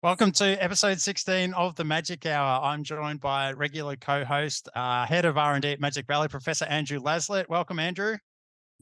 Welcome to episode 16 of the Magic Hour. I'm joined by regular co-host, head of R&D at Magic Valley, Professor Andrew Laslett. Welcome, Andrew.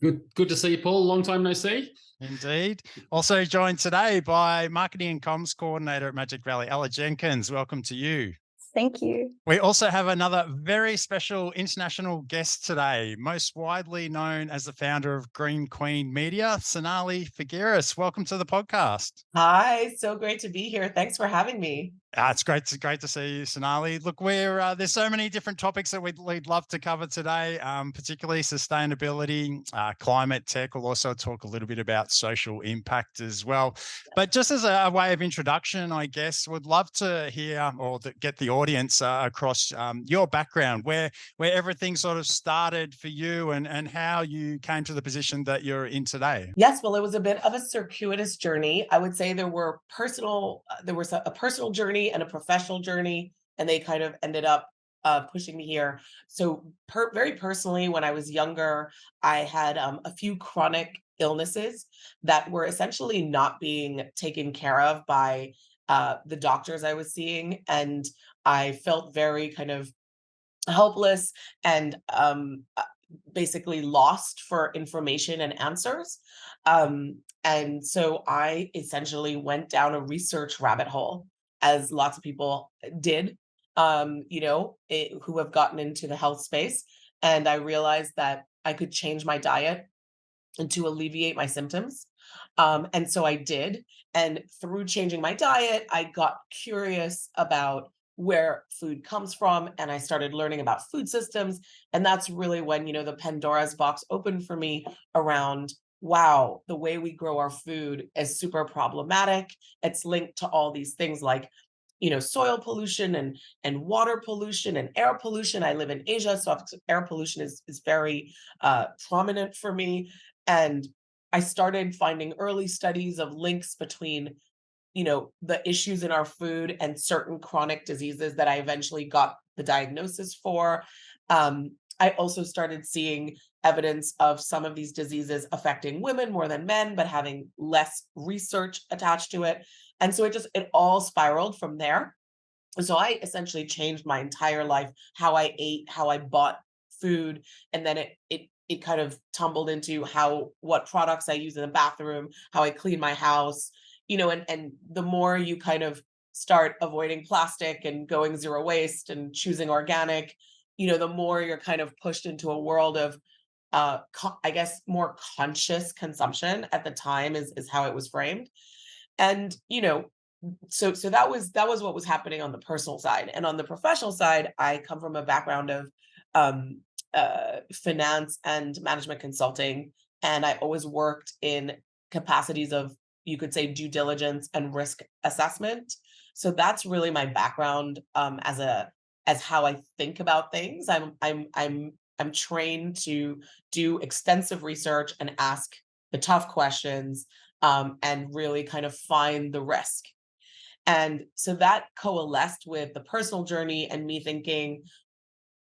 Good to see you, Paul. Long time no see. Indeed. Also joined today by Marketing and Comms Coordinator at Magic Valley, Ella Jenkins. Welcome to you. Thank you. We also have another very special international guest today, most widely known as the founder of Green Queen Media, Sonali Figueres. Welcome to the podcast. Hi, so great to be here. Thanks for having me. It's great to see you, Sonali. Look, there's so many different topics that we'd love to cover today, particularly sustainability, climate tech. We'll also talk a little bit about social impact as well. But just as a way of introduction, I guess, would love to hear get the audience across your background, where everything sort of started for you and how you came to the position that you're in today. Yes, well, it was a bit of a circuitous journey. I would say there was a personal journey and a professional journey, and they kind of ended up pushing me here. So very personally, when I was younger, I had a few chronic illnesses that were essentially not being taken care of by the doctors I was seeing. And I felt very kind of helpless and basically lost for information and answers. And so I essentially went down a research rabbit hole, as lots of people did, who have gotten into the health space. And I realized that I could change my diet and to alleviate my symptoms. And so I did. And through changing my diet, I got curious about where food comes from, and I started learning about food systems. And that's really when, the Pandora's box opened for me around, wow, the way we grow our food is super problematic. It's linked to all these things like, soil pollution and water pollution and air pollution. I live in Asia, so air pollution is very prominent for me. And I started finding early studies of links between the issues in our food and certain chronic diseases that I eventually got the diagnosis for. I also started seeing evidence of some of these diseases affecting women more than men, but having less research attached to it. And so it all spiraled from there. So I essentially changed my entire life, how I ate, how I bought food, and then it kind of tumbled into what products I use in the bathroom, how I clean my house, and the more you kind of start avoiding plastic and going zero waste and choosing organic, the more you're kind of pushed into a world of I guess more conscious consumption at the time is how it was framed. And so that was what was happening on the personal side. And on the professional side, I come from a background of um finance and management consulting, and I always worked in capacities of, you could say, due diligence and risk assessment. So that's really my background, as how I think about things. I'm trained to do extensive research and ask the tough questions, and really kind of find the risk. And so that coalesced with the personal journey and me thinking,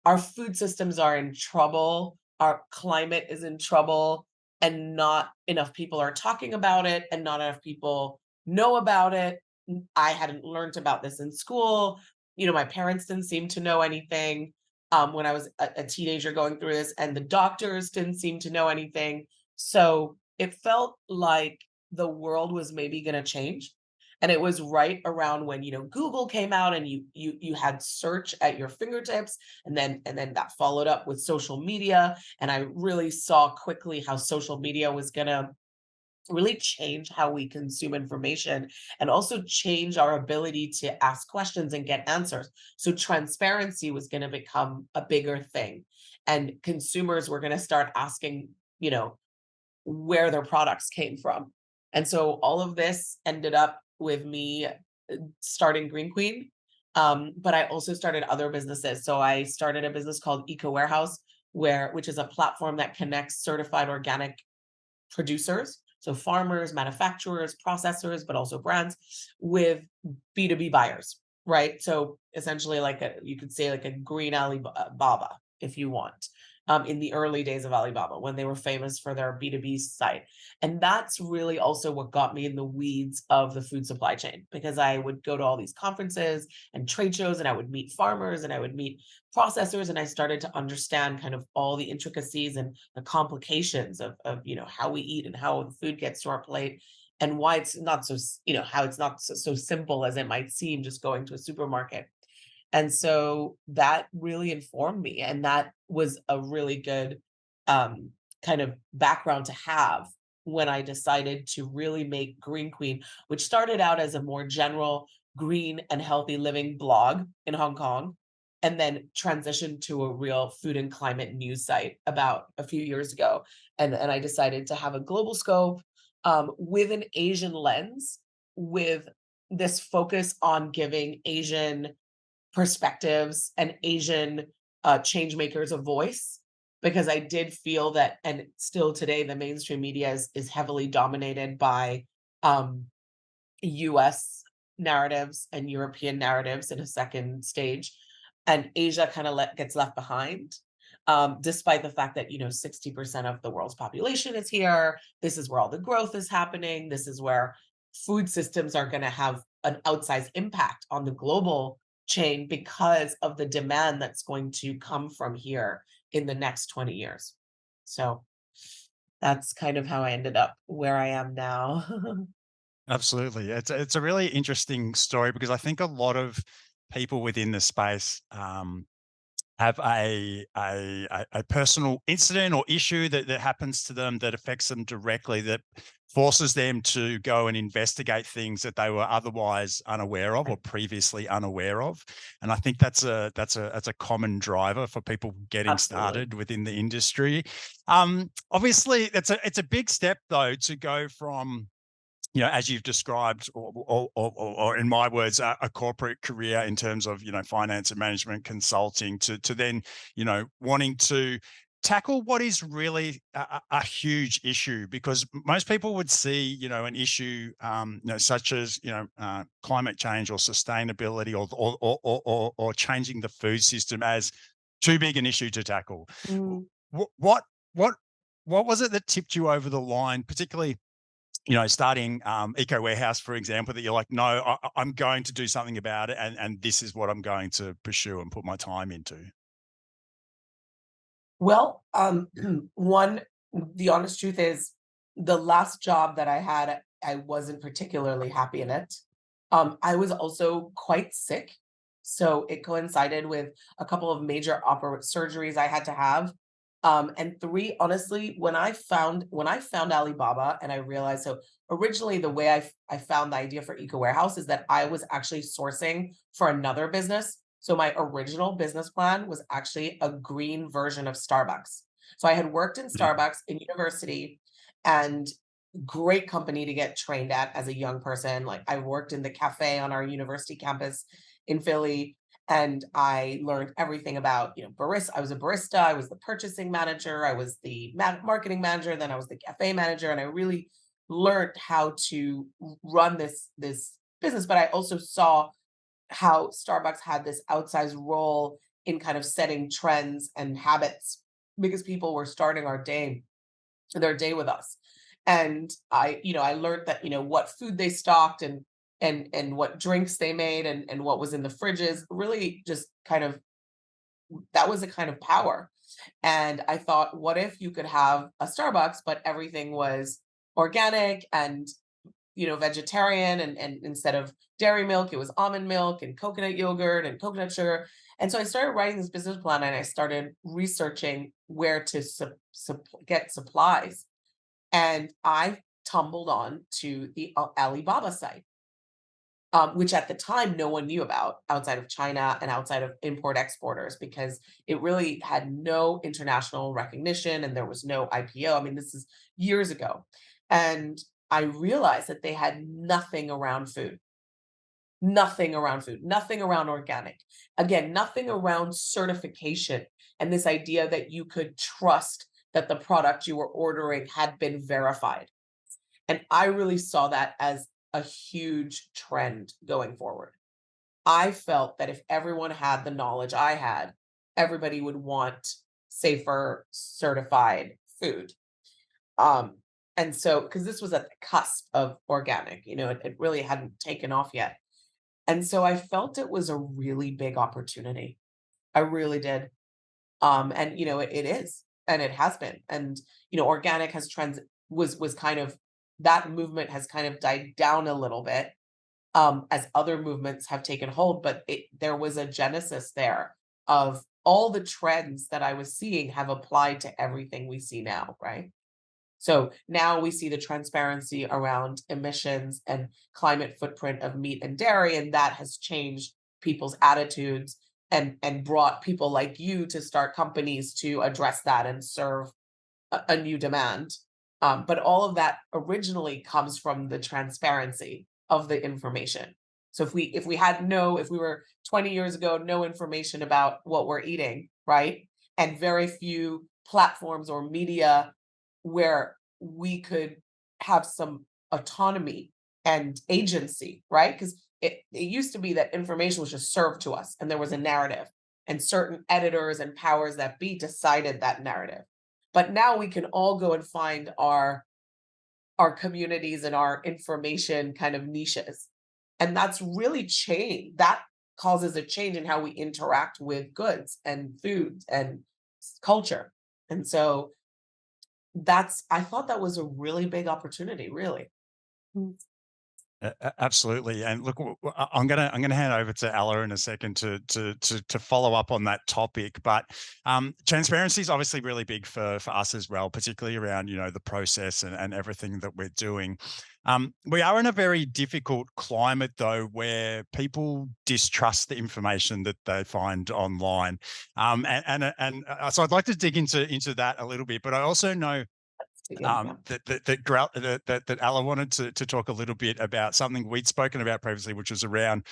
our food systems are in trouble, our climate is in trouble, and not enough people are talking about it, and not enough people know about it. I hadn't learned about this in school. My parents didn't seem to know anything when I was a teenager going through this, and the doctors didn't seem to know anything. So it felt like the world was maybe going to change. And it was right around when, Google came out, and you had search at your fingertips, and then that followed up with social media. And I really saw quickly how social media was going to really change how we consume information, and also change our ability to ask questions and get answers. So transparency was going to become a bigger thing, and consumers were going to start asking, where their products came from. And so all of this ended up with me starting Green Queen. But I also started other businesses. So I started a business called Eco Warehouse, which is a platform that connects certified organic producers, so farmers, manufacturers, processors, but also brands, with B2B buyers, right? So essentially, you could say like a green Alibaba, if you want. in the early days of Alibaba when they were famous for their B2B site. And that's really also what got me in the weeds of the food supply chain, because I would go to all these conferences and trade shows, and I would meet farmers and I would meet processors, and I started to understand kind of all the intricacies and the complications of how we eat and how the food gets to our plate, and why it's not so how it's not so simple as it might seem just going to a supermarket. And so that really informed me, and that was a really good um, kind of background to have when I decided to really make Green Queen, which started out as a more general green and healthy living blog in Hong Kong, and then transitioned to a real food and climate news site about a few years ago. And I decided to have a global scope, with an Asian lens, with this focus on giving Asian perspectives and Asian change makers a voice, because I did feel that, and still today, the mainstream media is heavily dominated by um, US narratives and European narratives in a second stage, and Asia kind of gets left behind. Despite the fact that 60% of the world's population is here, this is where all the growth is happening. This is where food systems are going to have an outsized impact on the global chain because of the demand that's going to come from here in the next 20 years. So that's kind of how I ended up where I am now. Absolutely. It's a really interesting story because I think a lot of people within the space have a personal incident or issue that happens to them that affects them directly, that forces them to go and investigate things that they were otherwise unaware of or previously unaware of. And I think that's a common driver for people getting Absolutely. started within the industry. Obviously, it's a big step though to go from, as you've described, or in my words, a corporate career in terms of, finance and management consulting, to then, wanting to tackle what is really a huge issue, because most people would see, an issue, such as, climate change or sustainability or changing the food system as too big an issue to tackle. Mm. What what what what was it that tipped you over the line, particularly, starting Eco Warehouse, for example, that you're like, no, I'm going to do something about it, and this is what I'm going to pursue and put my time into. Well, one, the honest truth is the last job that I had, I wasn't particularly happy in it. I was also quite sick. So it coincided with a couple of major surgeries I had to have. And three, honestly, when I found Alibaba and I realized, so originally the way I found the idea for Eco Warehouse is that I was actually sourcing for another business. So my original business plan was actually a green version of Starbucks. So I had worked in Yeah. Starbucks in university, and great company to get trained at as a young person. Like, I worked in the cafe on our university campus in Philly, and I learned everything about, barista. I was a barista, I was the purchasing manager, I was the marketing manager, then I was the cafe manager, and I really learned how to run this business. But I also saw how Starbucks had this outsized role in kind of setting trends and habits, because people were starting their day with us. And I learned that, what food they stocked, and what drinks they made, and what was in the fridges, really just kind of, that was a kind of power. And I thought, what if you could have a Starbucks, but everything was organic and vegetarian, and instead of dairy milk, it was almond milk and coconut yogurt and coconut sugar. And so I started writing this business plan, and I started researching where to get supplies. And I tumbled on to the Alibaba site, which at the time no one knew about outside of China and outside of import exporters, because it really had no international recognition and there was no IPO. I mean, this is years ago. And I realized that they had nothing around food, nothing around organic. Again, nothing around certification, and this idea that you could trust that the product you were ordering had been verified. And I really saw that as a huge trend going forward. I felt that if everyone had the knowledge I had, everybody would want safer certified food. Um, and so, because this was at the cusp of organic, it really hadn't taken off yet. And so I felt it was a really big opportunity. I really did. And it is, and it has been. And organic has trends was kind of that movement has kind of died down a little bit as other movements have taken hold, but there was a genesis there of all the trends that I was seeing have applied to everything we see now, right? So now we see the transparency around emissions and climate footprint of meat and dairy, and that has changed people's attitudes and brought people like you to start companies to address that and serve a new demand. But all of that originally comes from the transparency of the information. So if we were 20 years ago, no information about what we're eating, right? And very few platforms or media where we could have some autonomy and agency, right? Because it used to be that information was just served to us and there was a narrative, and certain editors and powers that be decided that narrative. But now we can all go and find our communities and our information kind of niches. And that's really change. That causes a change in how we interact with goods and food and culture. And so I thought that was a really big opportunity, really. Mm. Absolutely, and look, I'm gonna hand over to Ella in a second to follow up on that topic. But transparency is obviously really big for us as well, particularly around the process and everything that we're doing. We are in a very difficult climate though, where people distrust the information that they find online, so I'd like to dig into that a little bit. But I also know Yeah. that Ella wanted to talk a little bit about something we'd spoken about previously, which was around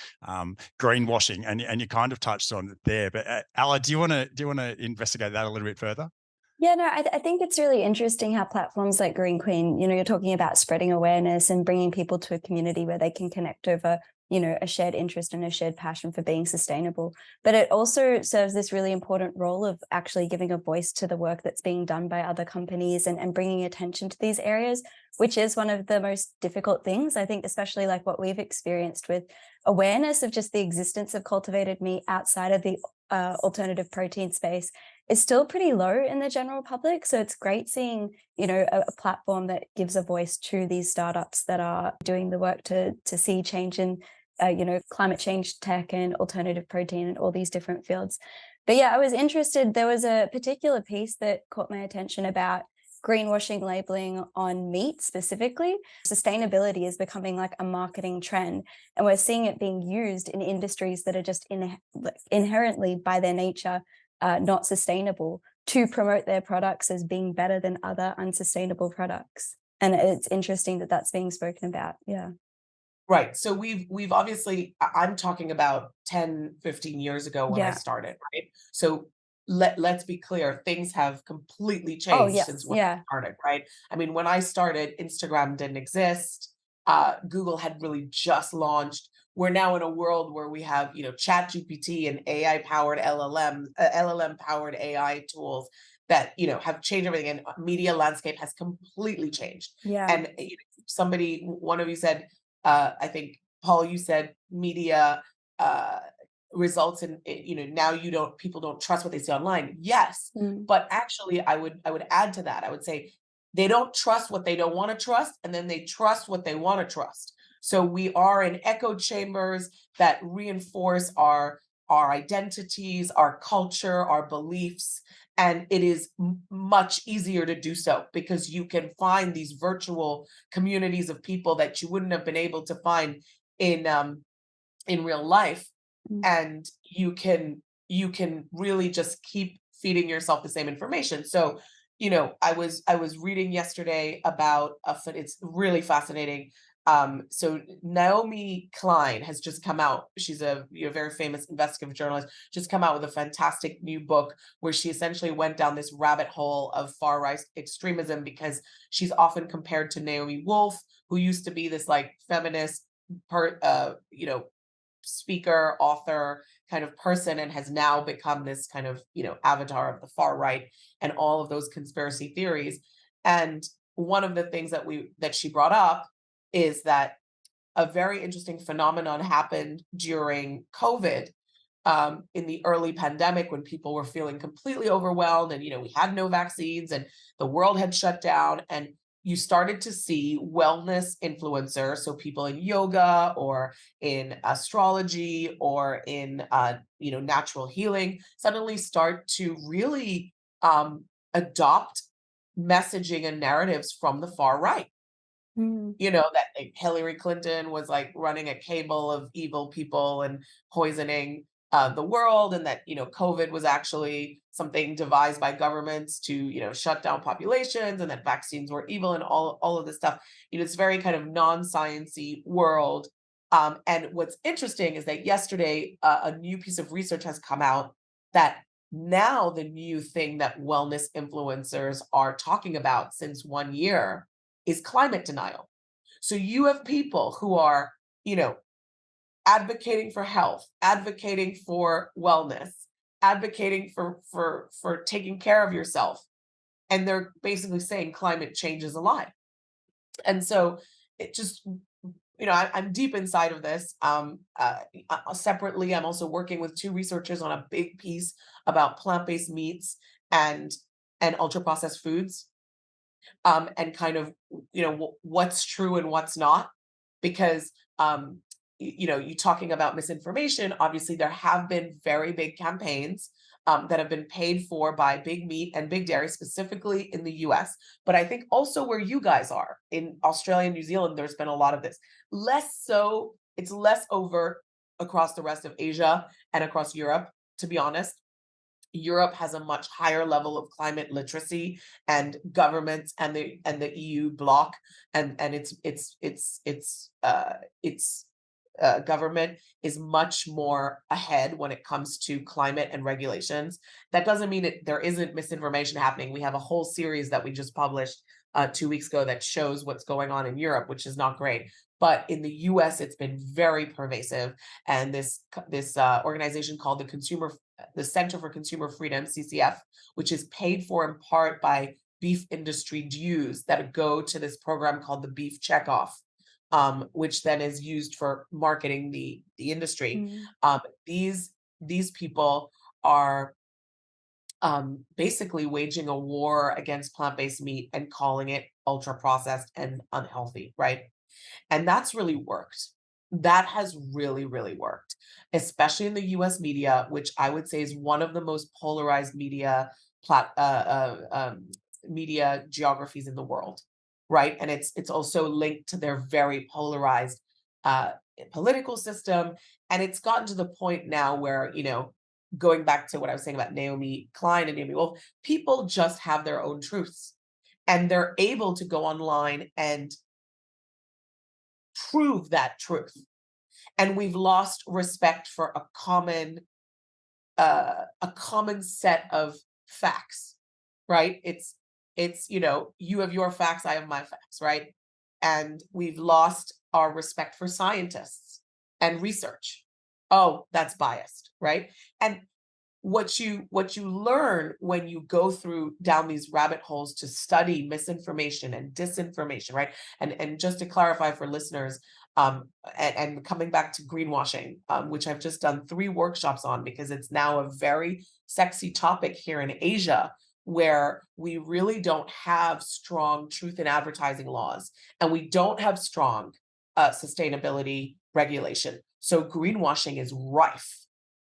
greenwashing, and you kind of touched on it there. But Ella, do you want to investigate that a little bit further? Yeah, no, I think it's really interesting how platforms like Green Queen, you're talking about spreading awareness and bringing people to a community where they can connect over, a shared interest and a shared passion for being sustainable. But it also serves this really important role of actually giving a voice to the work that's being done by other companies and bringing attention to these areas, which is one of the most difficult things, I think, especially like what we've experienced with awareness of just the existence of cultivated meat outside of the alternative protein space is still pretty low in the general public. So it's great seeing, a platform that gives a voice to these startups that are doing the work to see change in, climate change tech and alternative protein and all these different fields. But yeah, I was interested. There was a particular piece that caught my attention about greenwashing labeling on meat specifically. Sustainability is becoming like a marketing trend, and we're seeing it being used in industries that are just inherently by their nature not sustainable, to promote their products as being better than other unsustainable products. And it's interesting that that's being spoken about. Yeah. Right. So we've obviously, I'm talking about 10, 15 years ago when I started, right? So let's be clear, things have completely changed since when I started, right? I mean, when I started, Instagram didn't exist. Google had really just launched. We're now in a world where we have, ChatGPT and AI-powered LLM-powered AI tools that, have changed everything. And media landscape has completely changed. Yeah. And one of you said, I think, Paul, you said media results in, now people don't trust what they see online. Yes. But actually I would add to that. I would say they don't trust what they don't want to trust, and then they trust what they want to trust. So we are in echo chambers that reinforce our identities, our culture, our beliefs. And it is much easier to do so because you can find these virtual communities of people that you wouldn't have been able to find in real life. And you can really just keep feeding yourself the same information. So, I was reading yesterday about it's really fascinating. So Naomi Klein has just come out. She's a very famous investigative journalist, just come out with a fantastic new book where she essentially went down this rabbit hole of far right extremism, because she's often compared to Naomi Wolf, who used to be this like feminist speaker, author kind of person, and has now become this kind of, avatar of the far right and all of those conspiracy theories. And one of the things that she brought up is that a very interesting phenomenon happened during COVID, in the early pandemic, when people were feeling completely overwhelmed, and we had no vaccines and the world had shut down, and you started to see wellness influencers, so people in yoga or in astrology or in natural healing, suddenly start to really adopt messaging and narratives from the far right. Mm. That Hillary Clinton was like running a cable of evil people and poisoning the world, and that COVID was actually something devised by governments to shut down populations, and that vaccines were evil, and all of this stuff. It's very kind of non-sciency world. And what's interesting is that yesterday a new piece of research has come out that now the new thing that wellness influencers are talking about since 1 year is climate denial. So you have people who are, advocating for health, advocating for wellness, advocating for taking care of yourself, and they're basically saying climate change is a lie. And so it just, I'm deep inside of this. Separately, I'm also working with two researchers on a big piece about plant-based meats and ultra processed foods, and kind of what's true and what's not, because you talking about misinformation. Obviously there have been very big campaigns that have been paid for by big meat and big dairy, specifically in the US, but I think also where you guys are in Australia and New Zealand, there's been a lot of this. Less so, it's less overt across the rest of Asia and across Europe, to be honest. Europe has a much higher level of climate literacy, and governments and the EU bloc and its government is much more ahead when it comes to climate and regulations. That doesn't mean that there isn't misinformation happening. We have a whole series that we just published 2 weeks ago that shows what's going on in Europe, which is not great. But in the US, it's been very pervasive. And this organization called the Center for Consumer Freedom, CCF, which is paid for in part by beef industry dues that go to this program called the Beef Checkoff, which then is used for marketing the industry. Mm. These people are basically waging a war against plant-based meat and calling it ultra processed and unhealthy, right? And that's really worked. That has really, really worked, especially in the US media, which I would say is one of the most polarized media media geographies in the world, right? And it's also linked to their very polarized political system. And it's gotten to the point now where, going back to what I was saying about Naomi Klein and Naomi Wolf, people just have their own truths, and they're able to go online and prove that truth. And we've lost respect for a common set of facts, right? It's you have your facts, I have my facts, right? And we've lost our respect for scientists and research. Oh, that's biased, right? And what you learn when you go through down these rabbit holes to study misinformation and disinformation, right? And just to clarify for listeners, and coming back to greenwashing, which I've just done 3 workshops on, because it's now a very sexy topic here in Asia, where we really don't have strong truth in advertising laws, and we don't have strong sustainability regulation. So greenwashing is rife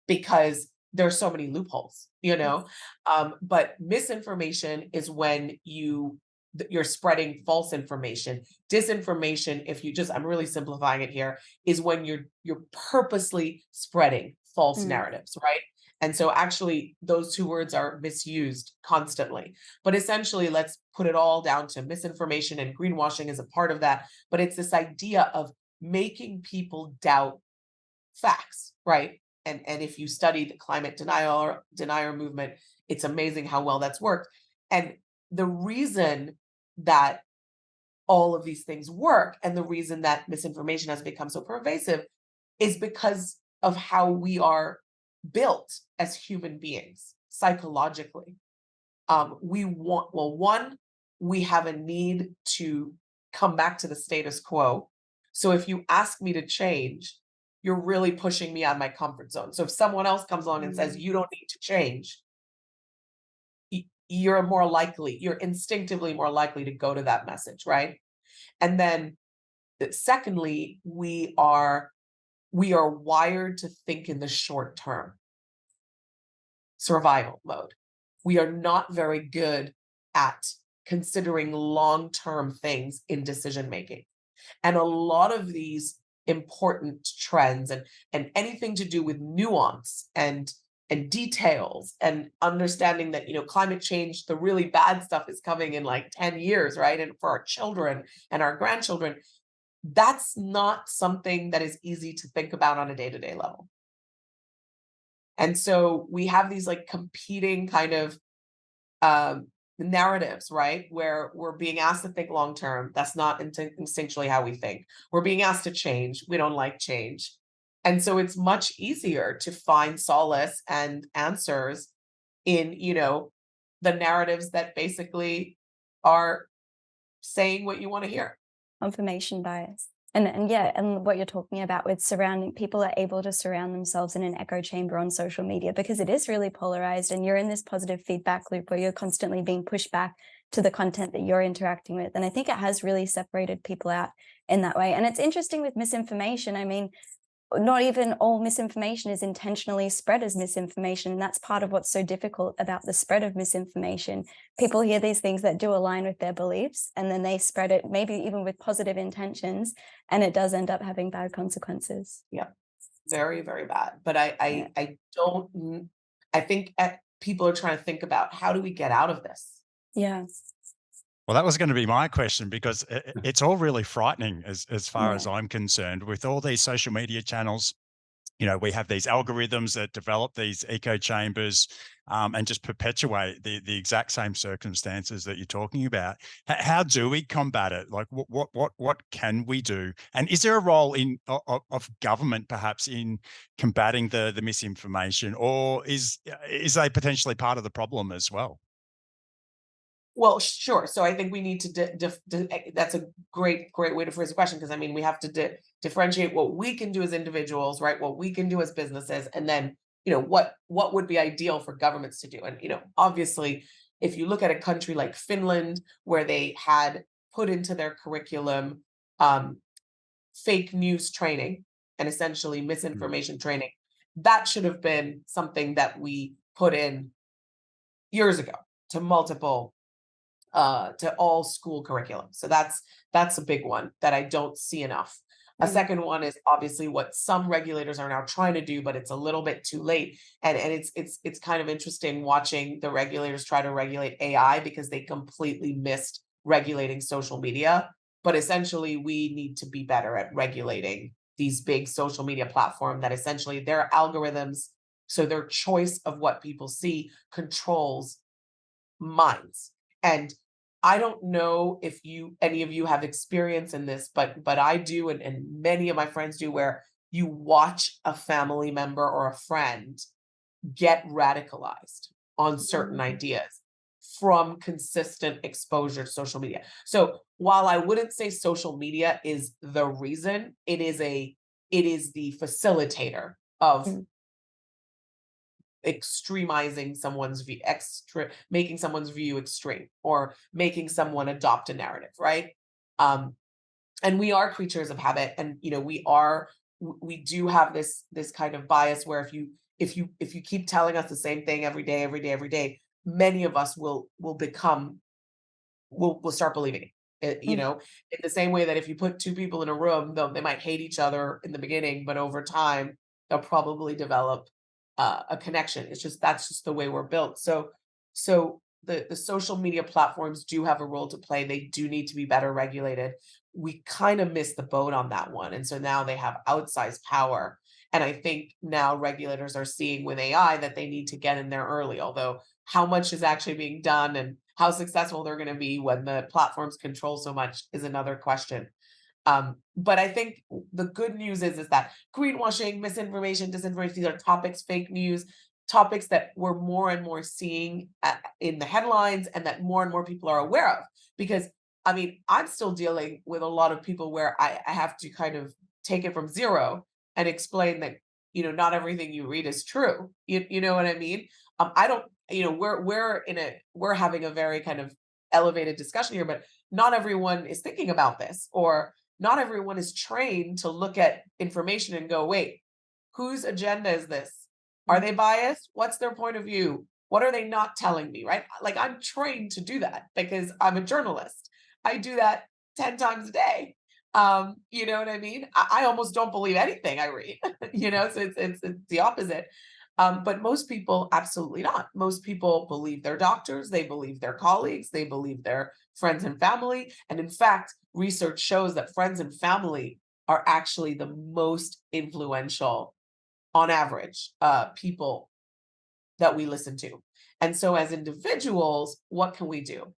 because there's so many loopholes, but misinformation is when you're spreading false information. Disinformation, if you just, I'm really simplifying it here, is when you're purposely spreading false narratives, right? And so actually those 2 words are misused constantly. But essentially, let's put it all down to misinformation, and greenwashing is a part of that. But it's this idea of making people doubt facts, right? And if you study the climate denier movement, it's amazing how well that's worked. And the reason that all of these things work, and the reason that misinformation has become so pervasive, is because of how we are built as human beings psychologically. One, we have a need to come back to the status quo. So if you ask me to change, you're really pushing me out of my comfort zone. So if someone else comes along and says, you don't need to change, you're instinctively more likely to go to that message, right? And then secondly, we are wired to think in the short term, survival mode. We are not very good at considering long-term things in decision making. And a lot of these important trends and anything to do with nuance and details and understanding that, climate change, the really bad stuff is coming in like 10 years, right? And for our children and our grandchildren, that's not something that is easy to think about on a day-to-day level. And so we have these like competing kind of narratives, right? Where we're being asked to think long term. That's not instinctually how we think. We're being asked to change. We don't like change. And so it's much easier to find solace and answers in, the narratives that basically are saying what you want to hear. Confirmation bias. And what you're talking about with surrounding people are able to surround themselves in an echo chamber on social media because it is really polarized and you're in this positive feedback loop where you're constantly being pushed back to the content that you're interacting with. And I think it has really separated people out in that way. And it's interesting with misinformation. I mean, not even all misinformation is intentionally spread as misinformation. And that's part of what's so difficult about the spread of misinformation. People hear these things that do align with their beliefs, and then they spread it, maybe even with positive intentions, and it does end up having bad consequences. Yeah, very, very bad. But I think people are trying to think about, how do we get out of this? Yeah. Well, that was going to be my question, because it's all really frightening as far as I'm concerned. With all these social media channels, we have these algorithms that develop these echo chambers and just perpetuate the exact same circumstances that you're talking about. How do we combat it? Like, what can we do? And is there a role of government perhaps in combating the misinformation, or is they potentially part of the problem as well? Well, sure. So I think we need to that's a great way to phrase the question, because I mean, we have to differentiate what we can do as individuals, right? What we can do as businesses, and then, what would be ideal for governments to do. And, obviously, if you look at a country like Finland, where they had put into their curriculum fake news training and essentially misinformation training, that should have been something that we put in years ago to multiple to all school curriculum. So that's a big one that I don't see enough. A second one is obviously what some regulators are now trying to do, but it's a little bit too late. And it's kind of interesting watching the regulators try to regulate AI, because they completely missed regulating social media. But essentially, we need to be better at regulating these big social media platforms that essentially their algorithms, so their choice of what people see, controls minds. And I don't know if any of you have experience in this, but I do, and many of my friends do, where you watch a family member or a friend get radicalized on certain ideas from consistent exposure to social media. So while I wouldn't say social media is the reason, it is the facilitator of extremizing someone's view, making someone's view extreme, or making someone adopt a narrative, right? And we are creatures of habit, and we do have this kind of bias where if you keep telling us the same thing every day, many of us will start believing it. In the same way that if you put two people in a room, they might hate each other in the beginning, but over time they'll probably develop a connection. That's just the way we're built. So the social media platforms do have a role to play. They do need to be better regulated. We kind of missed the boat on that one. And so now they have outsized power. And I think now regulators are seeing with AI that they need to get in there early, although how much is actually being done and how successful they're going to be when the platforms control so much is another question. But I think the good news is that greenwashing, misinformation, disinformation, these are topics, fake news, topics that we're more and more seeing in the headlines and that more and more people are aware of. Because, I mean, I'm still dealing with a lot of people where I have to kind of take it from zero and explain that, not everything you read is true. You know what I mean? I don't, we're having a very kind of elevated discussion here, but not everyone is thinking about this, or not everyone is trained to look at information and go, wait, whose agenda is this? Are they biased? What's their point of view? What are they not telling me? Right? Like, I'm trained to do that because I'm a journalist. I do that 10 times a day. You know what I mean? I almost don't believe anything I read, so it's the opposite. But most people, absolutely not. Most people believe their doctors, they believe their colleagues, they believe their friends and family. And in fact, research shows that friends and family are actually the most influential, on average, people that we listen to. And so as individuals, what can we do?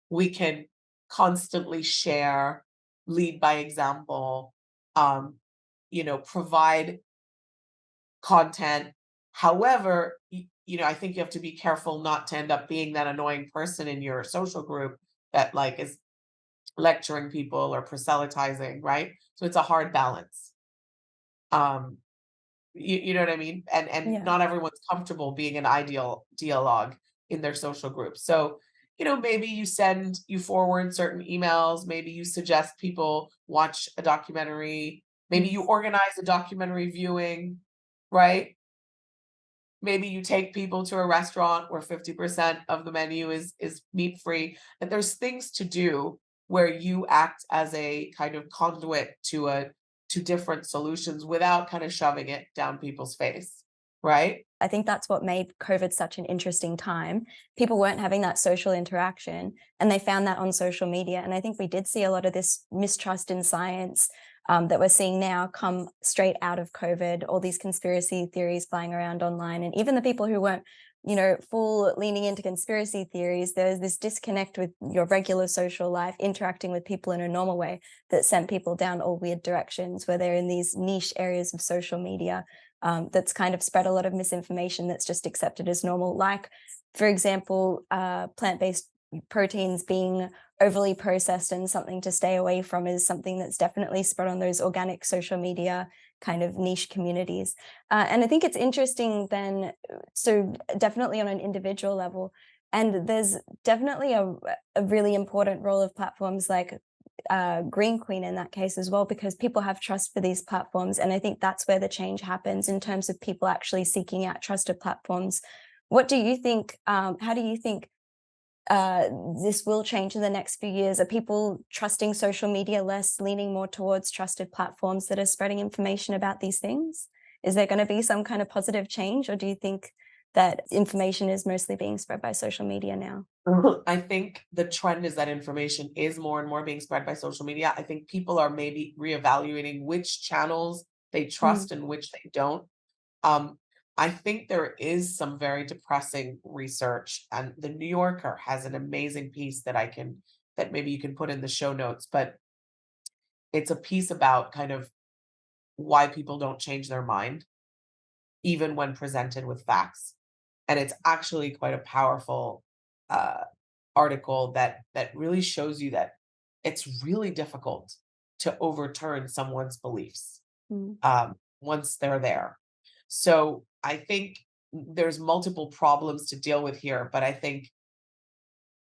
We can constantly share, lead by example, provide content. However, I think you have to be careful not to end up being that annoying person in your social group that like is lecturing people or proselytizing, right? So it's a hard balance. Um, you know what I mean? And Yeah. not everyone's comfortable being an ideal dialogue in their social group. So, maybe you forward certain emails, maybe you suggest people watch a documentary, maybe you organize a documentary viewing, right? Maybe you take people to a restaurant where 50% of the menu is meat free. And there's things to do where you act as a kind of conduit to different solutions without kind of shoving it down people's face, right? I think that's what made COVID such an interesting time. People weren't having that social interaction, and they found that on social media. And I think we did see a lot of this mistrust in science that we're seeing now come straight out of COVID, all these conspiracy theories flying around online. And even the people who weren't, full leaning into conspiracy theories, there's this disconnect with your regular social life, interacting with people in a normal way, that sent people down all weird directions, where they're in these niche areas of social media that's kind of spread a lot of misinformation that's just accepted as normal. Like, for example, plant-based proteins being overly processed and something to stay away from is something that's definitely spread on those organic social media kind of niche communities. And I think it's interesting then, so definitely on an individual level, and there's definitely a really important role of platforms like Green Queen in that case as well, because people have trust for these platforms. And I think that's where the change happens in terms of people actually seeking out trusted platforms. What do you think? How do you think this will change in the next few years? Are people trusting social media less, leaning more towards trusted platforms that are spreading information about these things? Is there going to be some kind of positive change, or do you think that information is mostly being spread by social media now? I think the trend is that information is more and more being spread by social media. I think people are maybe reevaluating which channels they trust and which they don't. Um, I think there is some very depressing research, and the New Yorker has an amazing piece that maybe you can put in the show notes, but it's a piece about kind of why people don't change their mind, even when presented with facts. And it's actually quite a powerful uh, article that really shows you that it's really difficult to overturn someone's beliefs Mm. once they're there. So I think there's multiple problems to deal with here, but I think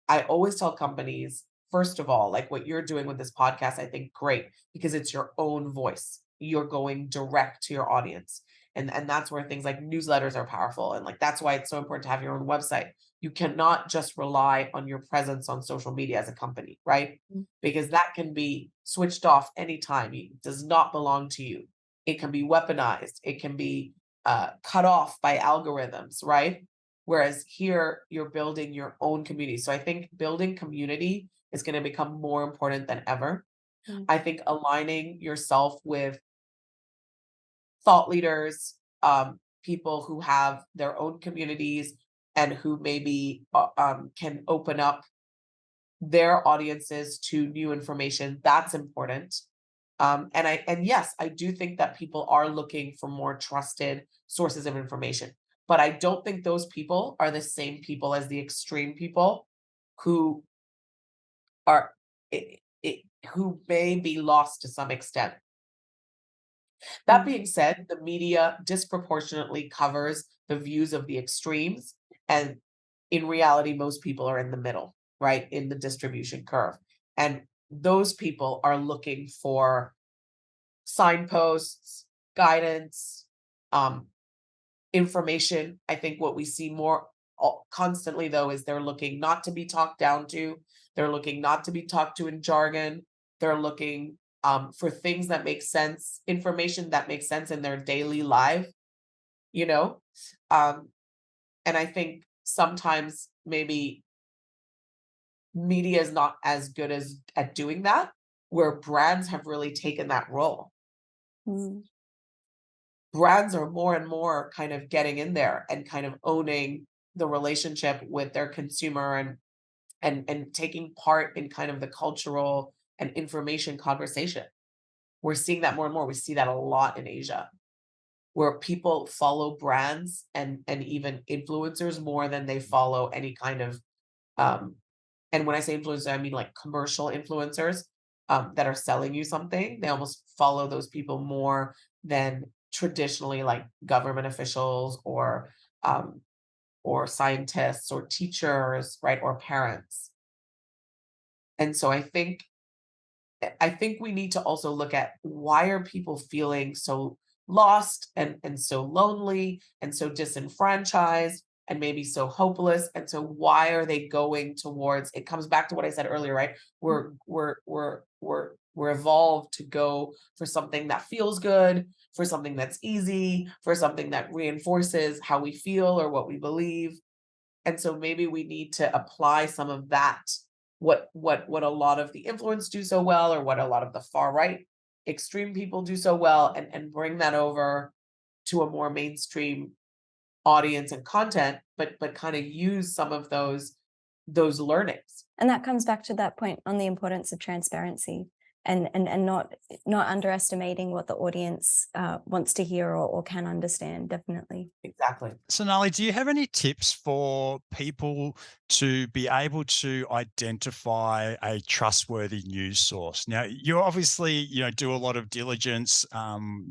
I always tell companies, first of all, like what you're doing with this podcast, I think great, because it's your own voice. You're going direct to your audience. And that's where things like newsletters are powerful. And like that's why it's so important to have your own website. You cannot just rely on your presence on social media as a company, right? Mm. Because that can be switched off anytime. It does not belong to you. It can be weaponized. It can be cut off by algorithms, right? Whereas here you're building your own community. So I think building community is going to become more important than ever. Mm. I think aligning yourself with thought leaders, people who have their own communities and who maybe can open up their audiences to new information, that's important. And yes, I do think that people are looking for more trusted sources of information, but I don't think those people are the same people as the extreme people who are who may be lost to some extent. That being said, the media disproportionately covers the views of the extremes, and in reality, most people are in the middle, right, in the distribution curve. And those people are looking for signposts, guidance, um, information. I think what we see more constantly, though, is they're looking not to be talked down to. They're looking not to be talked to in jargon. They're looking for things that make sense, information that makes sense in their daily life, you know? Um, and I think sometimes maybe media is not as good as at doing that, where brands have really taken that role. Mm. Brands are more and more kind of getting in there and kind of owning the relationship with their consumer, and taking part in kind of the cultural and information conversation. We're seeing that more and more. We see that a lot in Asia, where people follow brands and even influencers more than they follow any kind of um and when I say influencer, I mean like commercial influencers that are selling you something. They almost follow those people more than traditionally like government officials um, or scientists or teachers, right, or parents. And so I think we need to also look at why are people feeling so lost and so lonely and so disenfranchised and maybe so hopeless, and so why are they going towards, it comes back to what I said earlier, right? We're evolved to go for something that feels good, for something that's easy, for something that reinforces how we feel or what we believe. And so maybe we need to apply some of that, what a lot of the influence do so well, or what a lot of the far right extreme people do so well, and bring that over to a more mainstream audience and content, but kind of use some of those learnings. And that comes back to that point on the importance of transparency, and not underestimating what the audience wants to hear or can understand. Definitely. Exactly. Sonali, do you have any tips for people to be able to identify a trustworthy news source? Now, you obviously, do a lot of diligence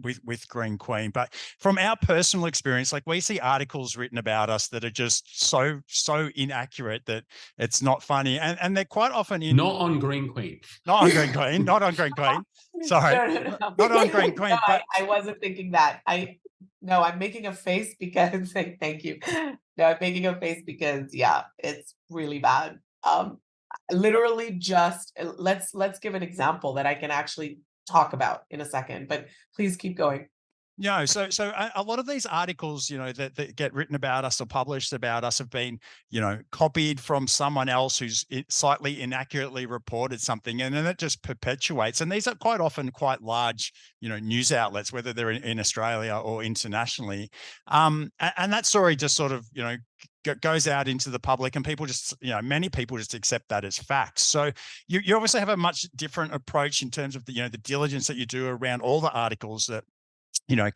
with Green Queen, but from our personal experience, like we see articles written about us that are just so inaccurate that it's not funny, and they're quite often Not on Green Queen. not on Green Queen, not on Green Queen. Sorry, No. not on Green Queen, No, but I wasn't thinking that. No, I'm making a face because thank you. No, I'm making a face because yeah, it's really bad. Literally just let's give an example that I can actually talk about in a second, but please keep going. no, so a lot of these articles, that get written about us or published about us have been, copied from someone else who's slightly inaccurately reported something, and then it just perpetuates. And these are quite often quite large, news outlets, whether they're in Australia or internationally. And that story just sort of, goes out into the public, and people just, many people just accept that as facts. So you obviously have a much different approach in terms of the diligence that you do around all the articles that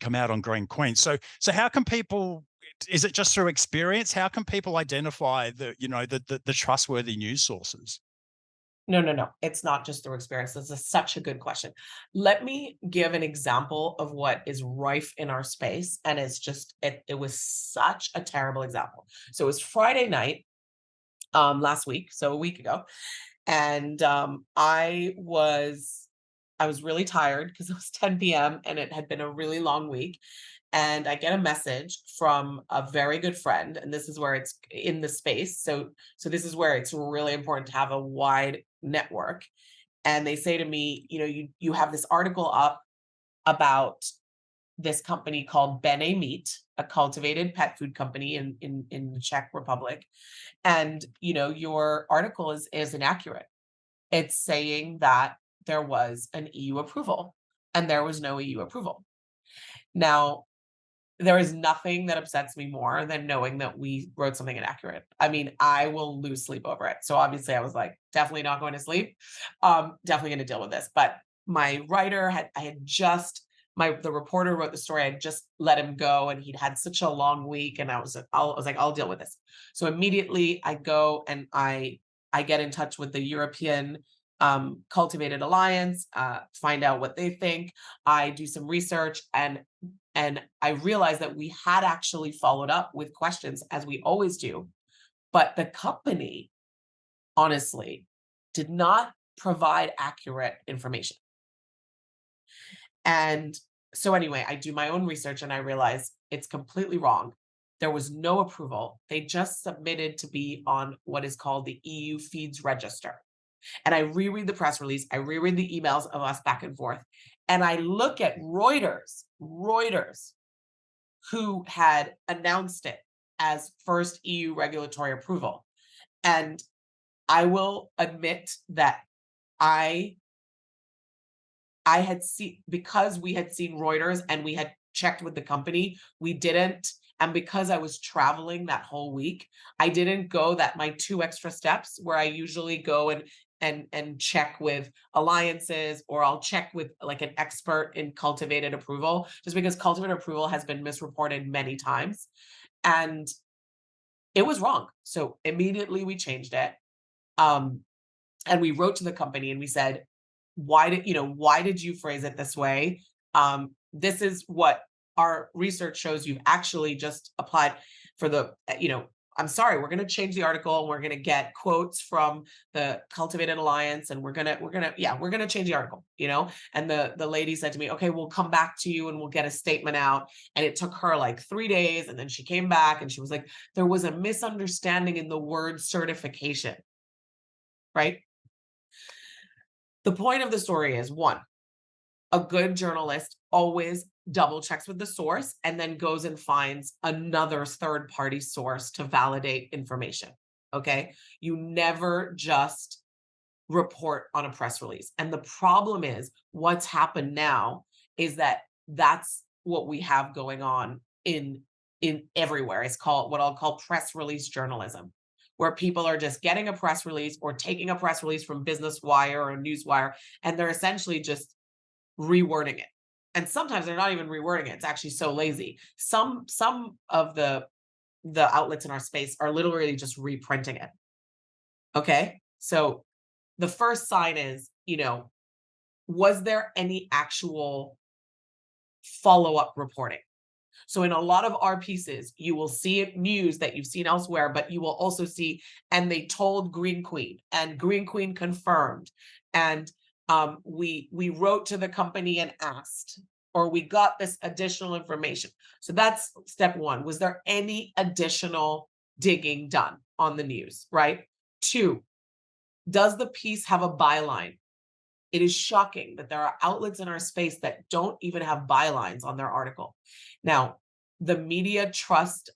come out on Green Queen. So how can people, is it just through experience? How can people identify the trustworthy news sources? No. It's not just through experience. This is such a good question. Let me give an example of what is rife in our space. And it's just, it was such a terrible example. So it was Friday night, last week, so a week ago. And I was really tired because it was 10 p.m. and it had been a really long week. And I get a message from a very good friend, and this is where it's in the space. So this is where it's really important to have a wide network. And they say to me, you have this article up about this company called Bene Meat, a cultivated pet food company in the Czech Republic. And your article is inaccurate. It's saying that there was an EU approval, and there was no EU approval. Now, there is nothing that upsets me more than knowing that we wrote something inaccurate. I mean, I will lose sleep over it. So obviously I was like, definitely not going to sleep. Definitely going to deal with this. But my writer I had just the reporter wrote the story. I had just let him go, and he'd had such a long week, and I was like, I'll deal with this. So immediately I go and I get in touch with the European Cultivated Alliance, find out what they think. I do some research, and I realized that we had actually followed up with questions, as we always do, but the company honestly did not provide accurate information. And so anyway, I do my own research and I realize it's completely wrong. There was no approval. They just submitted to be on what is called the EU Feeds Register. And I reread the press release, I reread the emails of us back and forth, and I look at Reuters, who had announced it as first EU regulatory approval. And I will admit that I had seen, because we had seen Reuters and we had checked with the company, we didn't. And because I was traveling that whole week, I didn't go my 2 extra steps where I usually go and check with alliances, or I'll check with like an expert in cultivated approval, just because cultivated approval has been misreported many times. And it was wrong. So immediately we changed it. And we wrote to the company and we said, why did you phrase it this way? This is what our research shows you've actually just applied for the, I'm sorry, we're going to change the article, and we're going to get quotes from the Cultivated Alliance, and we're going to change the article, and the lady said to me, okay, we'll come back to you and we'll get a statement out. And it took her like 3 days. And then she came back and she was like, there was a misunderstanding in the word certification, right? The point of the story is, 1, a good journalist always double checks with the source and then goes and finds another third-party source to validate information. Okay. You never just report on a press release. And the problem is, what's happened now is that that's what we have going on in everywhere. It's called what I'll call press release journalism, where people are just getting a press release or taking a press release from Business Wire or Newswire, and they're essentially just rewording it. And sometimes they're not even rewording it. It's actually so lazy. Some of the outlets in our space are literally just reprinting it. Okay. So the first sign is, was there any actual follow-up reporting? So in a lot of our pieces, you will see news that you've seen elsewhere, but you will also see, and they told Green Queen, and Green Queen confirmed, and we wrote to the company and asked, or we got this additional information. So that's step 1. Was there any additional digging done on the news, right? 2, does the piece have a byline? It is shocking that there are outlets in our space that don't even have bylines on their article. Now, the media trust,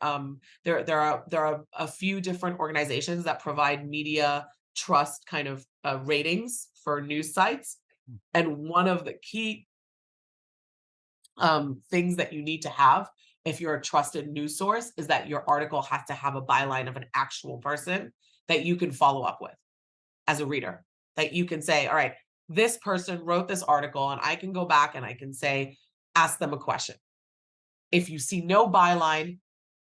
there are a few different organizations that provide media trust kind of ratings for news sites. And one of the key things that you need to have if you're a trusted news source is that your article has to have a byline of an actual person that you can follow up with as a reader, that you can say, all right, this person wrote this article, and I can go back and I can say, ask them a question. If you see no byline,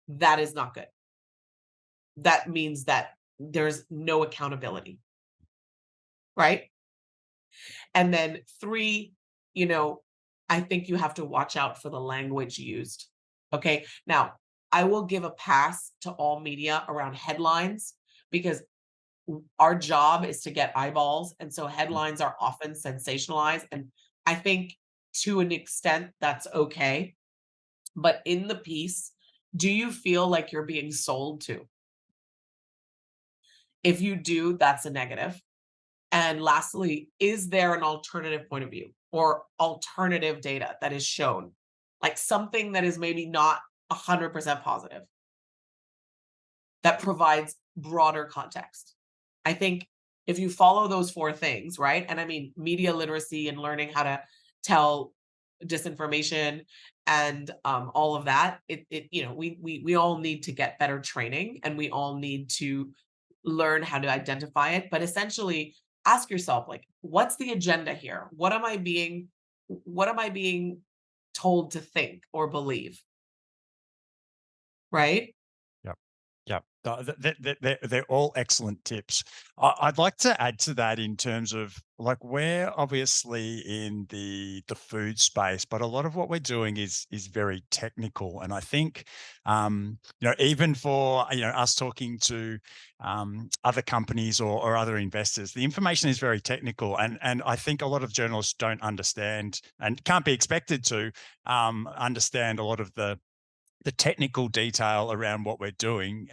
that is not good. That means that there's no accountability, right? And then 3, I think you have to watch out for the language used. Okay. Now, I will give a pass to all media around headlines, because our job is to get eyeballs. And so headlines are often sensationalized. And I think to an extent that's okay. But in the piece, do you feel like you're being sold to? If you do, that's a negative. And lastly, is there an alternative point of view or alternative data that is shown? Like something that is maybe not 100% positive, that provides broader context. I think if you follow those 4 things, right? And I mean, media literacy and learning how to tell disinformation and all of that, we all need to get better training, and we all need to learn how to identify it. But essentially, ask yourself, like, what's the agenda here? What am I being told to think or believe? Right? Yep. Yep. They're all excellent tips. I'd like to add to that in terms of like we're obviously in the food space, but a lot of what we're doing is very technical. And I think even for us talking to other companies or other investors, the information is very technical. And I think a lot of journalists don't understand and can't be expected to understand a lot of the technical detail around what we're doing.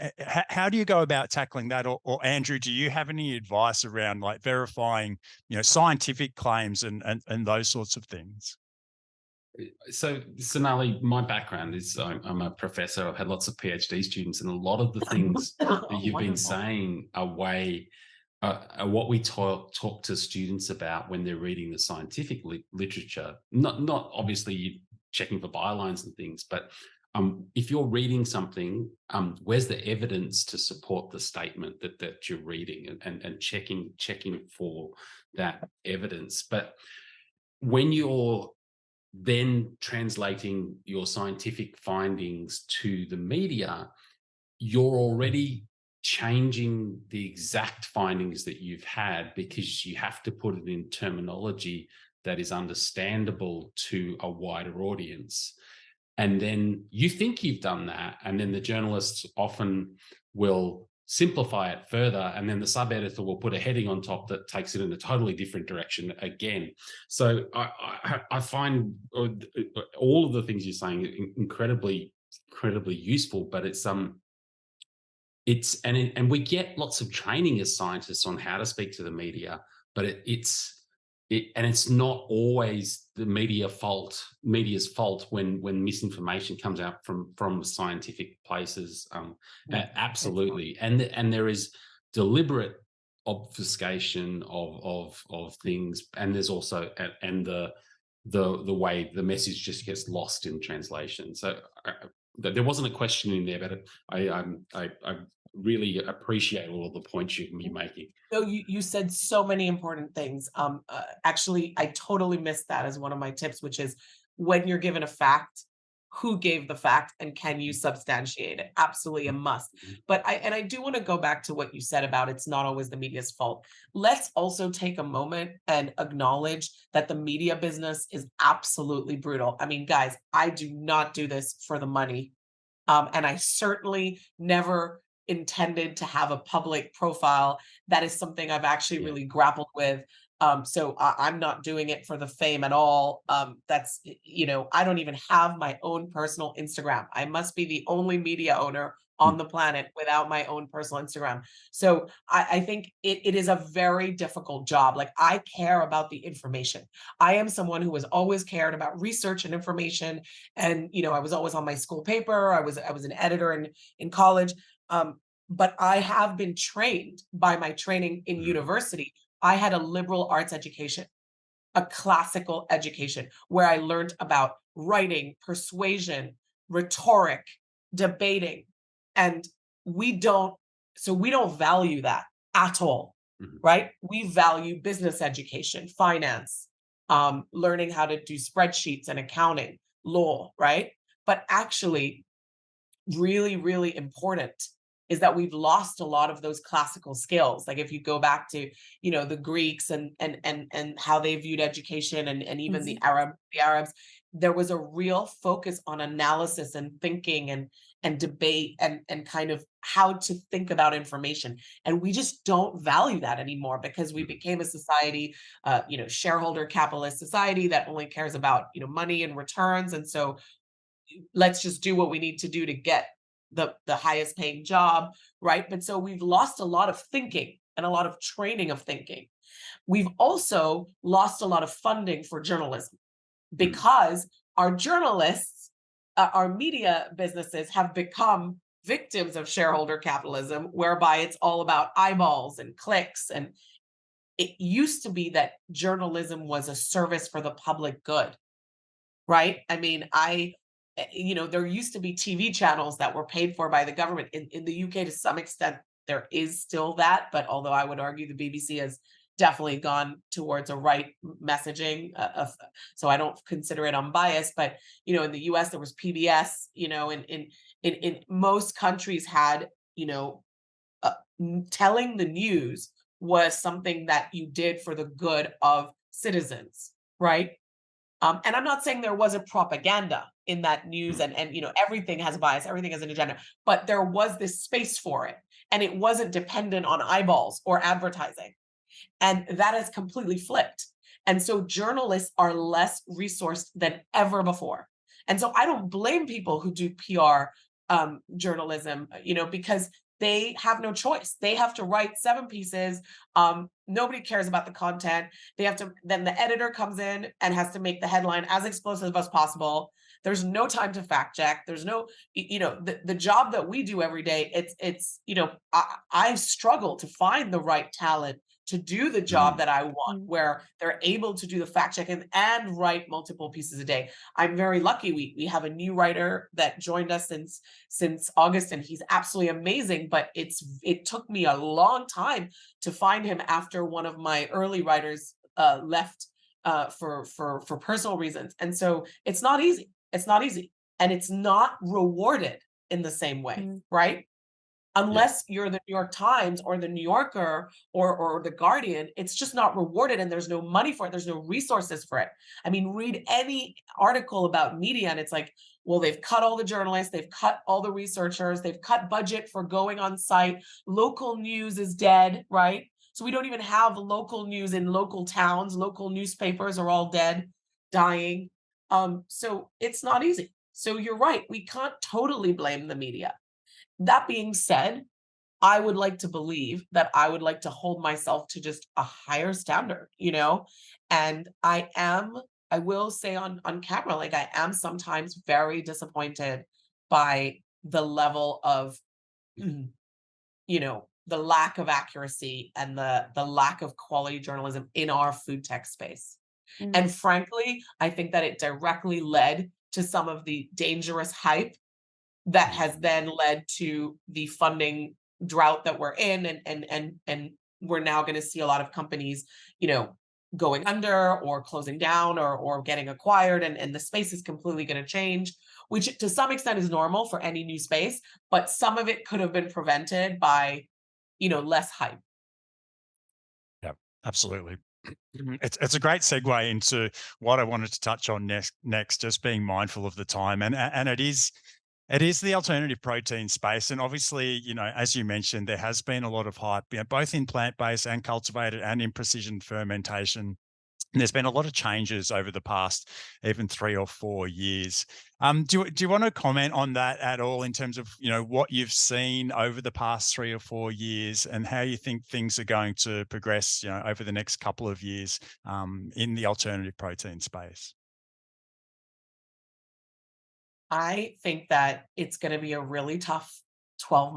How do you go about tackling that? Or Andrew, do you have any advice around like verifying, scientific claims and those sorts of things? So, Sonali, my background is I'm a professor. I've had lots of PhD students, and a lot of the things that you've been Wonderful. saying are what we talk to students about when they're reading the scientific literature. Not obviously you checking for bylines and things, but if you're reading something, where's the evidence to support the statement that you're reading, and checking for that evidence. But when you're then translating your scientific findings to the media, you're already changing the exact findings that you've had, because you have to put it in terminology that is understandable to a wider audience. And then you think you've done that, and then the journalists often will simplify it further, and then the sub-editor will put a heading on top that takes it in a totally different direction again. So I find all of the things you're saying incredibly useful, but and we get lots of training as scientists on how to speak to the media, but it's not always the media's fault when misinformation comes out from scientific places. Absolutely, and there is deliberate obfuscation of things, and there's also the way the message just gets lost in translation. So there wasn't a question in there, but I really appreciate all of the points you're making. No, you said so many important things. Actually, I totally missed that as one of my tips, which is when you're given a fact, who gave the fact and can you substantiate it? Absolutely a must. But I do want to go back to what you said about it's not always the media's fault. Let's also take a moment and acknowledge that the media business is absolutely brutal. I mean, guys, I do not do this for the money. And I certainly never intended to have a public profile. That is something I've actually Yeah. really grappled with. So I'm not doing it for the fame at all. I don't even have my own personal Instagram. I must be the only media owner on the planet without my own personal Instagram. So I think it is a very difficult job. Like, I care about the information. I am someone who has always cared about research and information. And, I was always on my school paper. I was an editor in college. But I have been trained by my training in university. I had a liberal arts education, a classical education, where I learned about writing, persuasion, rhetoric, debating. And we don't, so we don't value that at all, Mhm. right? We value business education, finance, learning how to do spreadsheets and accounting, law, right? But actually, really, really important is that we've lost a lot of those classical skills. Like, if you go back to, the Greeks and how they viewed education, and even the Arabs, there was a real focus on analysis and thinking and debate and kind of how to think about information. And we just don't value that anymore, because we became a society, shareholder capitalist society that only cares about, money and returns. And so let's just do what we need to do to get the highest paying job, right? But so we've lost a lot of thinking and a lot of training of thinking. We've also lost a lot of funding for journalism, because our journalists, our media businesses have become victims of shareholder capitalism, whereby it's all about eyeballs and clicks. And it used to be that journalism was a service for the public good, right? I mean, there used to be TV channels that were paid for by the government. In the UK, to some extent, there is still that. But although I would argue the BBC has definitely gone towards a right messaging. So I don't consider it unbiased, but in the U.S. there was PBS. In most countries had telling the news was something that you did for the good of citizens, right? And I'm not saying there wasn't propaganda in that news, and everything has a bias, everything has an agenda, but there was this space for it, and it wasn't dependent on eyeballs or advertising, and that has completely flipped. And so journalists are less resourced than ever before. And so I don't blame people who do PR journalism, because they have no choice. They have to write 7 pieces. Nobody cares about the content. Then the editor comes in and has to make the headline as explosive as possible. There's no time to fact check. There's no, the job that we do every day. I struggle to find the right talent to do the job that I want, where they're able to do the fact checking and write multiple pieces a day. I'm very lucky. We have a new writer that joined us since August, and he's absolutely amazing. But it took me a long time to find him after one of my early writers left for personal reasons. And so it's not easy. It's not easy, and it's not rewarded in the same way, right? Unless you're the New York Times or the New Yorker or the Guardian, it's just not rewarded, and there's no money for it. There's no resources for it. I mean, read any article about media and it's like, well, they've cut all the journalists, they've cut all the researchers, they've cut budget for going on site. Local news is dead, right? So we don't even have local news in local towns. Local newspapers are all dead, dying. So it's not easy. So you're right. We can't totally blame the media. That being said, I would like to believe that I would like to hold myself to just a higher standard, and I will say on camera, like, I am sometimes very disappointed by the level of, the lack of accuracy and the lack of quality journalism in our food tech space. And frankly, I think that it directly led to some of the dangerous hype that has then led to the funding drought that we're in, and we're now going to see a lot of companies, going under or closing down or getting acquired, and the space is completely going to change, which to some extent is normal for any new space, but some of it could have been prevented by, less hype. Yeah, absolutely. It's a great segue into what I wanted to touch on next, just being mindful of the time, and it is the alternative protein space. And obviously, as you mentioned, there has been a lot of hype, both in plant-based and cultivated and in precision fermentation. And there's been a lot of changes over the past even 3 or 4 years. Do you want to comment on that at all in terms of, what you've seen over the past 3 or 4 years and how you think things are going to progress, over the next couple of years in the alternative protein space? I think that it's going to be a really tough 12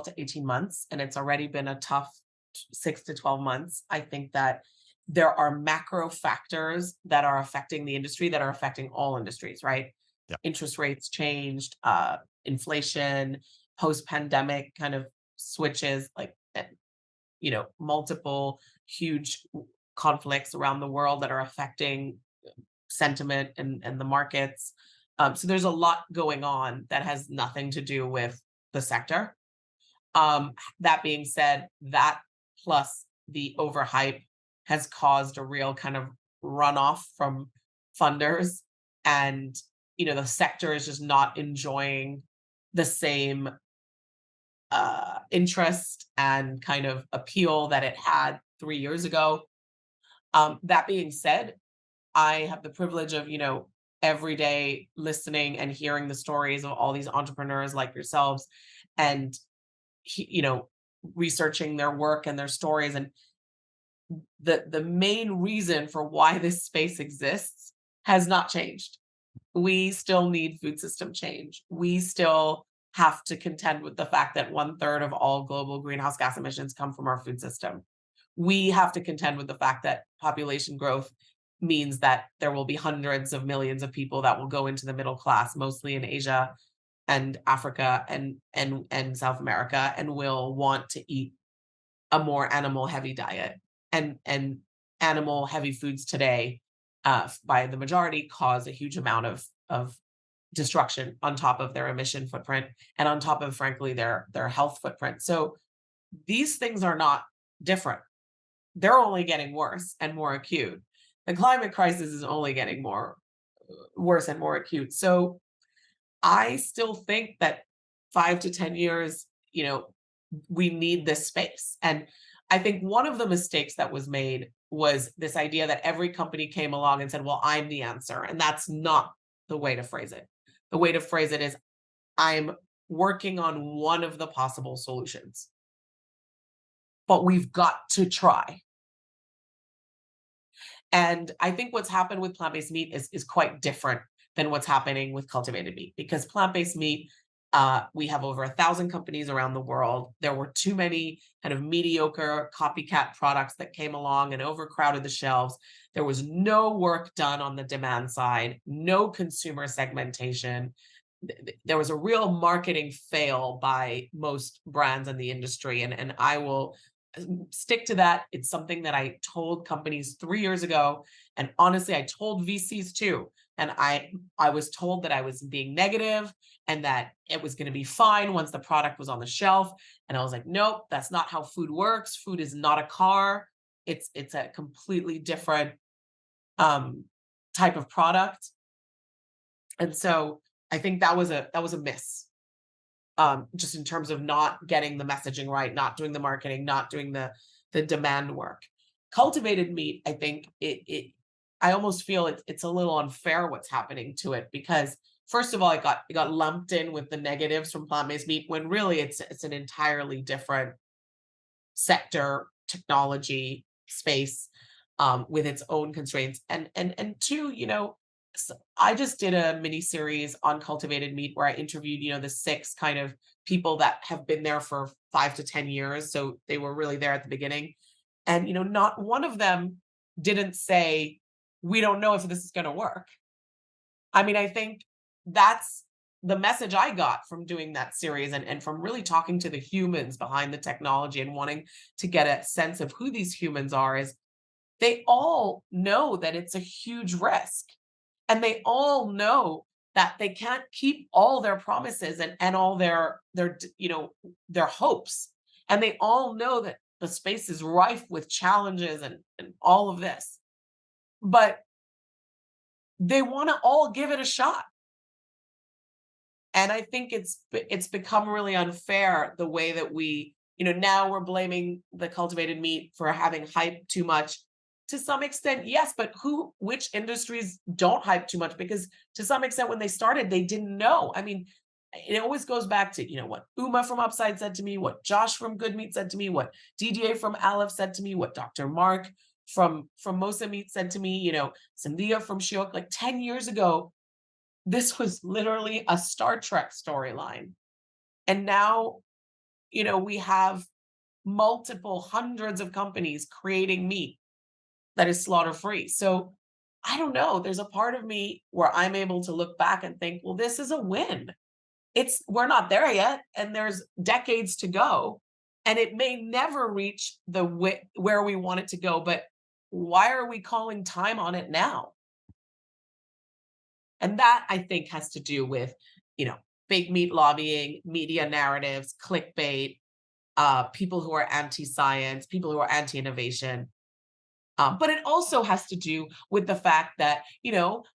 to 18 months, and it's already been a tough 6 to 12 months. I think that there are macro factors that are affecting the industry, that are affecting all industries, right? Yeah. Interest rates changed, inflation, post-pandemic kind of switches, like, multiple huge conflicts around the world that are affecting sentiment and the markets. So there's a lot going on that has nothing to do with the sector. That being said, that plus the overhype has caused a real kind of runoff from funders, and the sector is just not enjoying the same interest and kind of appeal that it had 3 years ago. That being said, I have the privilege of every day listening and hearing the stories of all these entrepreneurs like yourselves, and researching their work and their stories. And the main reason for why this space exists has not changed. We still need food system change. We still have to contend with the fact that 1/3 of all global greenhouse gas emissions come from our food system. We have to contend with the fact that population growth means that there will be hundreds of millions of people that will go into the middle class, mostly in Asia and Africa and South America, and will want to eat a more animal heavy diet. and animal heavy foods today, by the majority, cause a huge amount of destruction on top of their emission footprint and on top of, frankly, their health footprint. So these things are not different. They're only getting worse and more acute. The climate crisis is only getting worse and more acute. So I still think that 5 to 10 years, we need this space. And I think one of the mistakes that was made was this idea that every company came along and said, well, I'm the answer. And that's not the way to phrase it. The way to phrase it is, I'm working on one of the possible solutions, but we've got to try. And I think what's happened with plant-based meat is quite different than what's happening with cultivated meat, because plant-based meat, we have over 1,000 companies around the world. There were too many kind of mediocre copycat products that came along and overcrowded the shelves. There was no work done on the demand side, no consumer segmentation. There was a real marketing fail by most brands in the industry. And I will stick to that. It's something that I told companies 3 years ago. And honestly, I told VCs too. And I was told that I was being negative and that it was going to be fine once the product was on the shelf. And I was like, nope, that's not how food works. Food is not a car. It's a completely different type of product. And so I think that was a miss. Just in terms of not getting the messaging right, not doing the marketing, not doing the demand work. Cultivated meat, I think I almost feel it's a little unfair what's happening to it, because first of all, it got lumped in with the negatives from plant-based meat, when really it's an entirely different sector, technology, space, with its own constraints. And two, so I just did a mini series on cultivated meat where I interviewed, the 6 kind of people that have been there for 5 to 10 years. So they were really there at the beginning. And, not one of them didn't say, we don't know if this is going to work. I mean, I think that's the message I got from doing that series, and from really talking to the humans behind the technology and wanting to get a sense of who these humans are, is they all know that it's a huge risk. And they all know that they can't keep all their promises and all their hopes. And they all know that the space is rife with challenges and all of this. But they want to all give it a shot. And I think it's become really unfair the way that we, now we're blaming the cultivated meat for having hyped too much. To some extent, yes, but which industries don't hype too much? Because to some extent, when they started, they didn't know. I mean, it always goes back to, what Uma from Upside said to me, what Josh from Good Meat said to me, what DDA from Aleph said to me, what Dr. Mark from Mosa Meat said to me, Cynthia from Shiok, like 10 years ago, this was literally a Star Trek storyline. And now, we have multiple hundreds of companies creating meat that is slaughter free. So I don't know. There's a part of me where I'm able to look back and think, well, this is a win. We're not there yet, and there's decades to go, and it may never reach where we want it to go. But why are we calling time on it now? And that, I think, has to do with, big meat lobbying, media narratives, clickbait, people who are anti-science, people who are anti-innovation. But it also has to do with the fact that,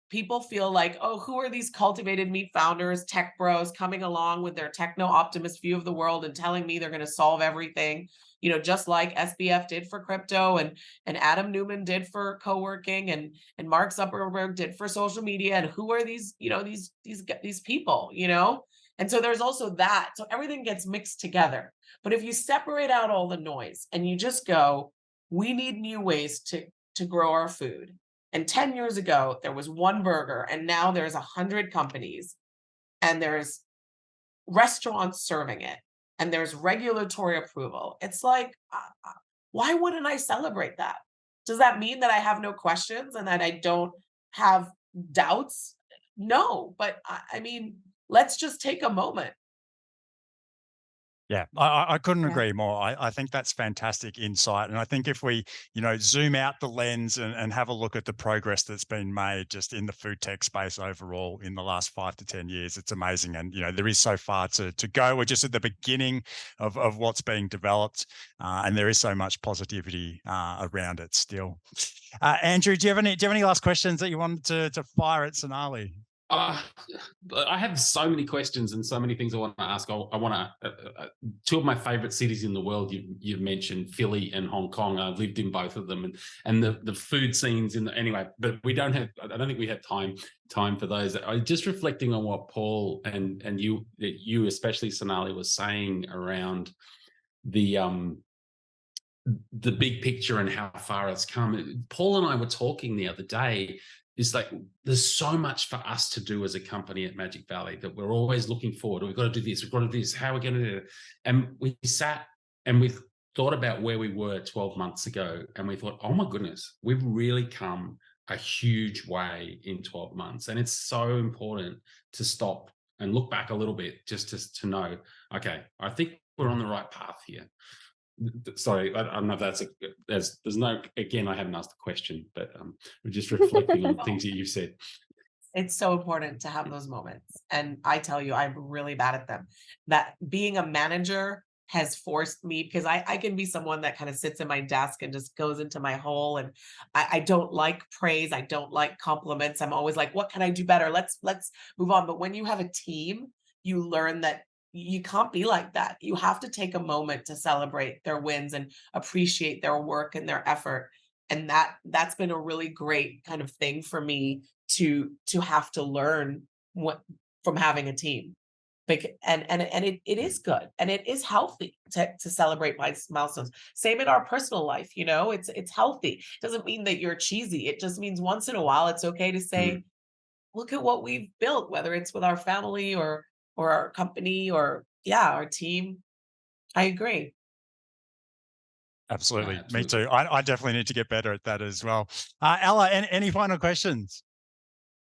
people feel like, oh, who are these cultivated meat founders, tech bros coming along with their techno-optimist view of the world and telling me they're going to solve everything, just like SBF did for crypto and Adam Newman did for co-working and Mark Zuckerberg did for social media. And who are these, these people, And so there's also that. So everything gets mixed together. But if you separate out all the noise and you just go, we need new ways to grow our food. And 10 years ago, there was one burger, and now there's 100 companies, and there's restaurants serving it, and there's regulatory approval. It's like, why wouldn't I celebrate that? Does that mean that I have no questions and that I don't have doubts? No, but I mean, let's just take a moment Yeah, I couldn't Yeah. agree more. I think that's fantastic insight. And I think if we, zoom out the lens and have a look at the progress that's been made just in the food tech space overall in the last 5 to 10 years, it's amazing. And, there is so far to go. We're just at the beginning of what's being developed. And there is so much positivity around it still. Andrew, do you have any last questions that you wanted to fire at Sonali? Uh, I have so many questions and so many things I want to ask. I want to two of my favorite cities in the world. You've mentioned Philly and Hong Kong. I've lived in both of them, and the food scenes anyway. But we don't have. I don't think we have time for those. I just reflecting on what Paul and you especially Sonali was saying around the big picture and how far it's come. Paul and I were talking the other day. It's like there's so much for us to do as a company at Magic Valley that we're always looking forward. We've got to do this. We've got to do this. How are we going to do it? And we sat and we thought about where we were 12 months ago, and we thought, oh my goodness, we've really come a huge way in 12 months. And it's so important to stop and look back a little bit just to know, okay, I think we're on the right path here. Sorry, I don't know if there's no, again, I haven't asked the question, but we're just reflecting on things that you said. It's so important to have those moments. And I tell you, I'm really bad at them. That being a manager has forced me, because I can be someone that kind of sits in my desk and just goes into my hole. And I don't like praise. I don't like compliments. I'm always like, what can I do better? Let's move on. But when you have a team, you learn that you can't be like that. You have to take a moment to celebrate their wins and appreciate their work and their effort. And that's been a really great kind of thing for me to have to learn what from having a team. And it is good and it is healthy to celebrate milestones. Same in our personal life, it's healthy. Doesn't mean that you're cheesy. It just means once in a while it's okay to say, Mm. look at what we've built, whether it's with our family or our company or yeah, our team. I agree. No, Absolutely. Me absolutely. too. I definitely need to get better at that as well. Ella, any final questions?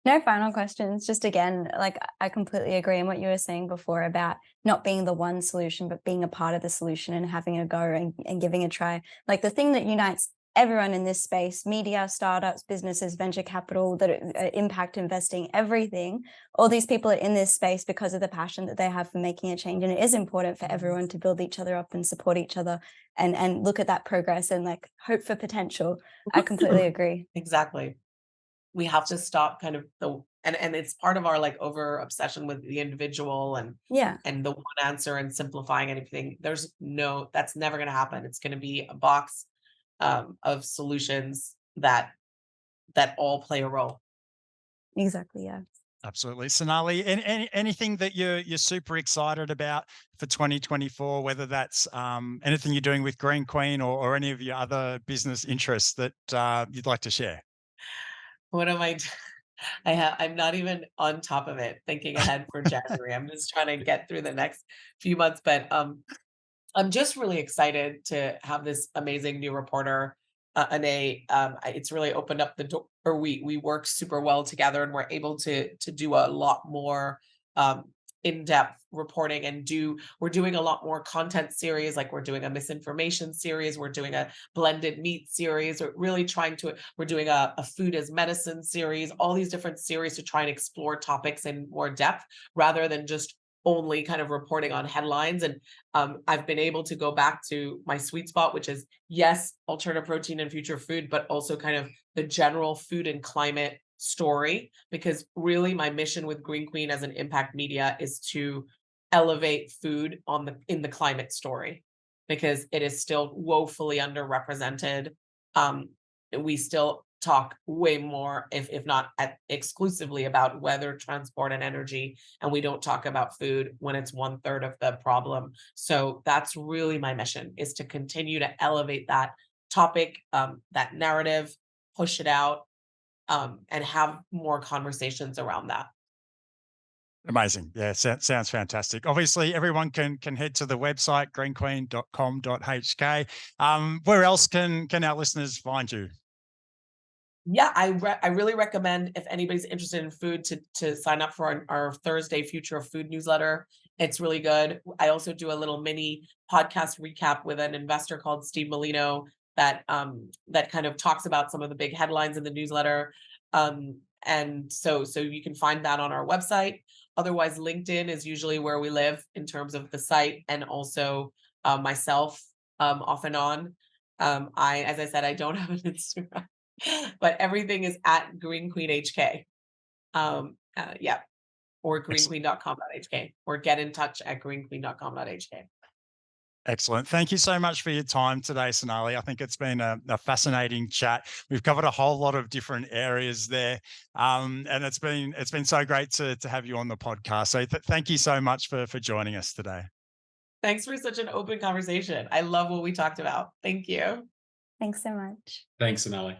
No final questions. Just again, like I completely agree in what you were saying before about not being the one solution, but being a part of the solution and having a go and giving a try. Like the thing that unites everyone in this space, media, startups, businesses, venture capital, that impact investing, everything, all these people are in this space because of the passion that they have for making a change. And it is important for everyone to build each other up and support each other and look at that progress and like hope for potential. I completely agree. Exactly. We have to stop kind of and it's part of our like over obsession with the individual Yeah. and the one answer and simplifying anything. That's never going to happen. It's going to be a box of solutions that all play a role. Exactly. Yeah. Absolutely. Sonali, anything that you're super excited about for 2024, whether that's anything you're doing with Green Queen or any of your other business interests that you'd like to share? What am I? I'm not even on top of it, thinking ahead for January. I'm just trying to get through the next few months, but I'm just really excited to have this amazing new reporter, Ane. It's really opened up the door. We work super well together, and we're able to do a lot more in-depth reporting we're doing a lot more content series, like we're doing a misinformation series, we're doing a blended meat series, we're doing a food as medicine series, all these different series to try and explore topics in more depth rather than just only kind of reporting on headlines. And I've been able to go back to my sweet spot, which is yes, alternative protein and future food, but also kind of the general food and climate story, because really my mission with Green Queen as an impact media is to elevate food in the climate story, because it is still woefully underrepresented. Um, we still talk way more, if not exclusively, about weather, transport, and energy, and we don't talk about food when it's 1/3 of the problem. So that's really my mission, is to continue to elevate that topic, that narrative, push it out, and have more conversations around that. Amazing. Yeah, sounds fantastic. Obviously, everyone can head to the website, greenqueen.com.hk. Where else can our listeners find you? Yeah, I really recommend, if anybody's interested in food, to sign up for our Thursday Future of Food newsletter. It's really good. I also do a little mini podcast recap with an investor called Steve Molino that that kind of talks about some of the big headlines in the newsletter. And so you can find that on our website. Otherwise, LinkedIn is usually where we live in terms of the site, and also myself off and on. As I said, I don't have an Instagram, but everything is at Green Queen HK. Yeah, or greenqueen.com.hk, or get in touch at greenqueen.com.hk. Excellent. Thank you so much for your time today, Sonali. I think it's been a fascinating chat. We've covered a whole lot of different areas there, and it's been so great to have you on the podcast. So thank you so much for joining us today. Thanks for such an open conversation. I love what we talked about. Thank you. Thanks so much. Thanks, Sonali.